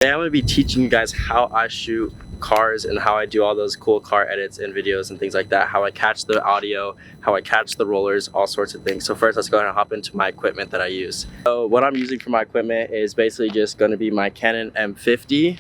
Today I'm going to be teaching you guys how I shoot cars and how I do all those cool car edits and videos and things like that, how I catch the audio, how I catch the rollers, all sorts of things. So first, let's go ahead and hop into my equipment that I use. So what I'm using for my equipment is basically just going to be my Canon M50,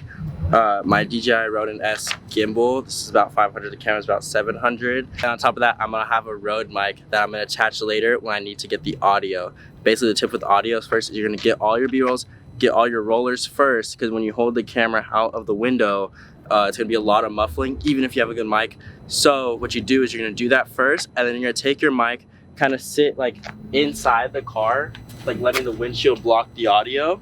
my DJI Ronin S gimbal. This is about 500, the camera's about 700. And on top of that, I'm going to have a Rode mic that I'm going to attach later when I need to get the audio. Basically, the tip with audio is first, you're going to get all your B-rolls, get all your rollers first, because when you hold the camera out of the window, it's gonna be a lot of muffling even if you have a good mic. So what you do is you're gonna do that first, and then you're gonna take your mic, kind of sit like inside the car, like letting the windshield block the audio,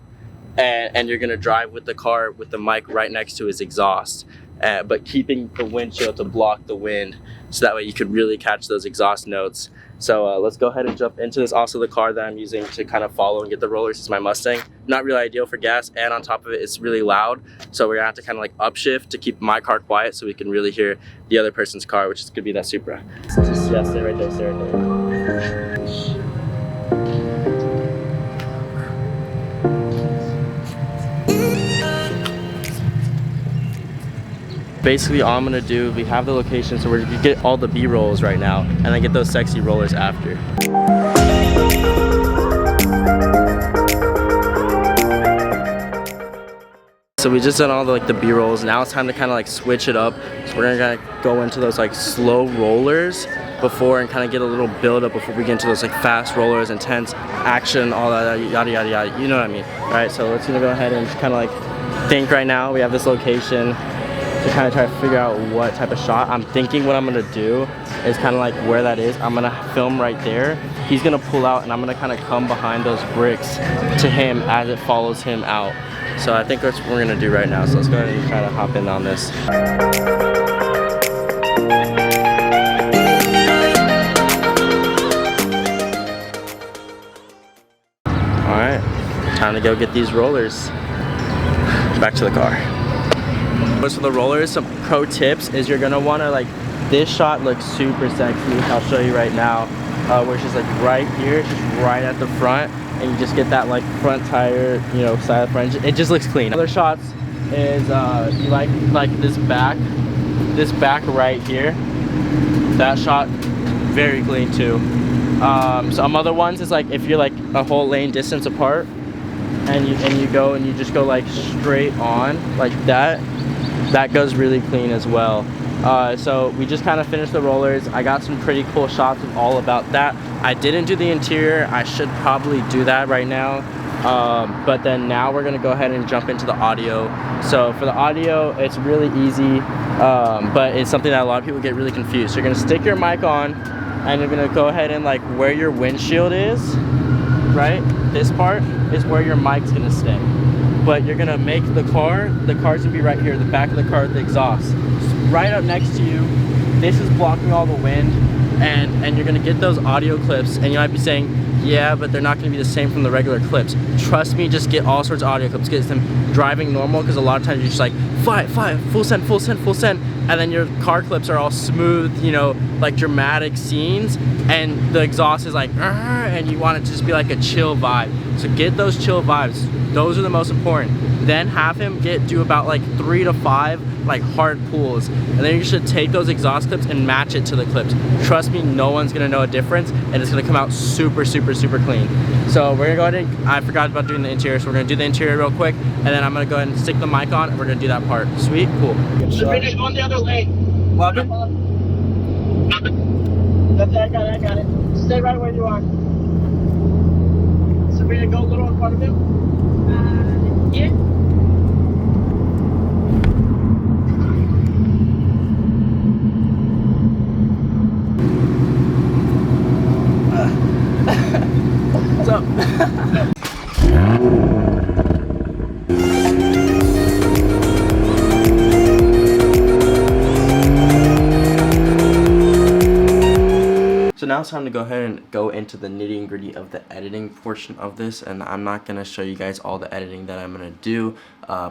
and you're gonna drive with the car with the mic right next to his exhaust, but keeping the windshield to block the wind, so that way you could really catch those exhaust notes. So let's go ahead and jump into this. Also, the car that I'm using to kind of follow and get the rollers is my Mustang. Not really ideal for gas, and on top of it, it's really loud. So we're gonna have to kind of like upshift to keep my car quiet so we can really hear the other person's car, which is gonna be that Supra. Just, yeah, stay right there, stay right there. Basically, all I'm gonna do, we have the location, so we're gonna get all the B-rolls right now and then get those sexy rollers after. So we just done all the B-rolls. Now it's time to kind of like switch it up. So we're gonna go into those like slow rollers before and kind of get a little build up before we get into those like fast rollers, intense action, all that yada yada yada. You know what I mean? All right, so let's gonna go ahead and just kind of like think right now. We have this location to kind of try to figure out what type of shot. I'm thinking what I'm gonna do is kind of like where that is. I'm gonna film right there. He's gonna pull out and I'm gonna kind of come behind those bricks to him as it follows him out. So I think that's what we're gonna do right now. So let's go ahead and try to hop in on this. All right, time to go get these rollers. Back to the car. For the rollers, some pro tips is you're gonna wanna like, this shot looks super sexy. I'll show you right now, where she's like right here, she's right at the front, and you just get that like front tire, you know, side of the front. It just looks clean. Other shots is you like this back right here. That shot, very clean too. Some other ones is like if you're like a whole lane distance apart, and you go and you just go like straight on like that. That goes really clean as well. So we just kind of finished the rollers. I got some pretty cool shots of all about that. I didn't do the interior. I should probably do that right now. But then now we're gonna go ahead and jump into the audio. So for the audio, it's really easy, but it's something that a lot of people get really confused. So you're gonna stick your mic on and you're gonna go ahead and like where your windshield is, right? This part is where your mic's gonna stay. But you're gonna make the car's gonna be right here, the back of the car with the exhaust. Right up next to you, this is blocking all the wind, and you're gonna get those audio clips, and you might be saying, yeah, but they're not gonna be the same from the regular clips. Trust me, just get all sorts of audio clips, get them driving normal, because a lot of times you're just like, fly, full send, and then your car clips are all smooth, you know, like dramatic scenes, and the exhaust is like, and you want it to just be like a chill vibe. So get those chill vibes. Those are the most important. Then have him do about like 3 to 5 like hard pulls, and then you should take those exhaust clips and match it to the clips. Trust me, no one's gonna know a difference, and it's gonna come out super clean. So we're gonna go ahead and, I forgot about doing the interior, so we're gonna do the interior real quick, and then I'm gonna go ahead and stick the mic on, and we're gonna do that part. Sweet, cool. Finish on the other lane. What? I got it. Stay right where you are. Sabrina, go a little in front of him. Yeah. What's up? So now it's time to go ahead and go into the nitty and gritty of the editing portion of this, and I'm not going to show you guys all the editing that I'm going to do.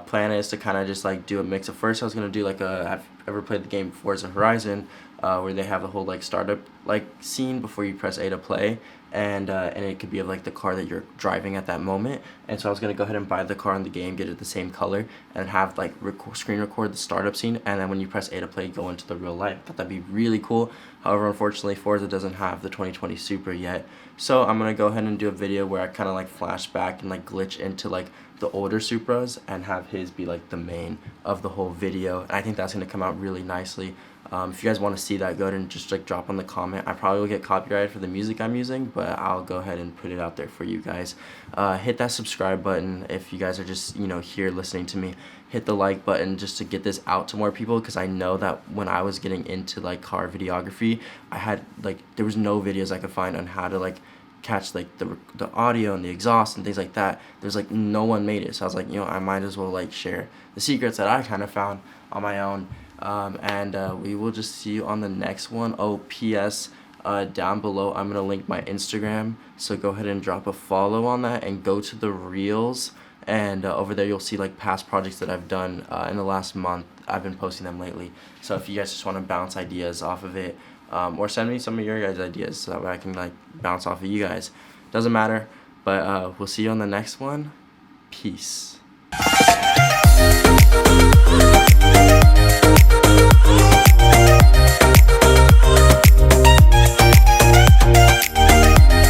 Plan is to kind of just like do a mix. At first I was going to do like I've ever played the game Forza Horizon, where they have the whole like startup like scene before you press A to play, and it could be of like the car that you're driving at that moment. And so I was gonna go ahead and buy the car in the game, get it the same color, and have like screen record the startup scene, and then when you press A to play, go into the real life. I thought that'd be really cool. However, unfortunately, Forza doesn't have the 2020 Supra yet, so I'm gonna go ahead and do a video where I kind of like flash back and like glitch into like the older Supras and have his be like the main of the whole video. And I think that's gonna come out really nicely. If you guys want to see that, go ahead and just like drop on the comment. I probably will get copyrighted for the music I'm using, but I'll go ahead and put it out there for you guys. Hit that subscribe button if you guys are just, you know, here listening to me. Hit the like button just to get this out to more people, because I know that when I was getting into like car videography, I had like, there was no videos I could find on how to like catch like the audio and the exhaust and things like that. There's like no one made it, so I was like, you know, I might as well like share the secrets that I kind of found on my own. We will just see you on the next one. Oh, P.S. Down below I'm gonna link my Instagram, so go ahead and drop a follow on that and go to the reels, and over there you'll see like past projects that I've done in the last month. I've been posting them lately, so if you guys just want to bounce ideas off of it, or send me some of your guys' ideas so that I can like bounce off of you guys, doesn't matter. But we'll see you on the next one. Peace.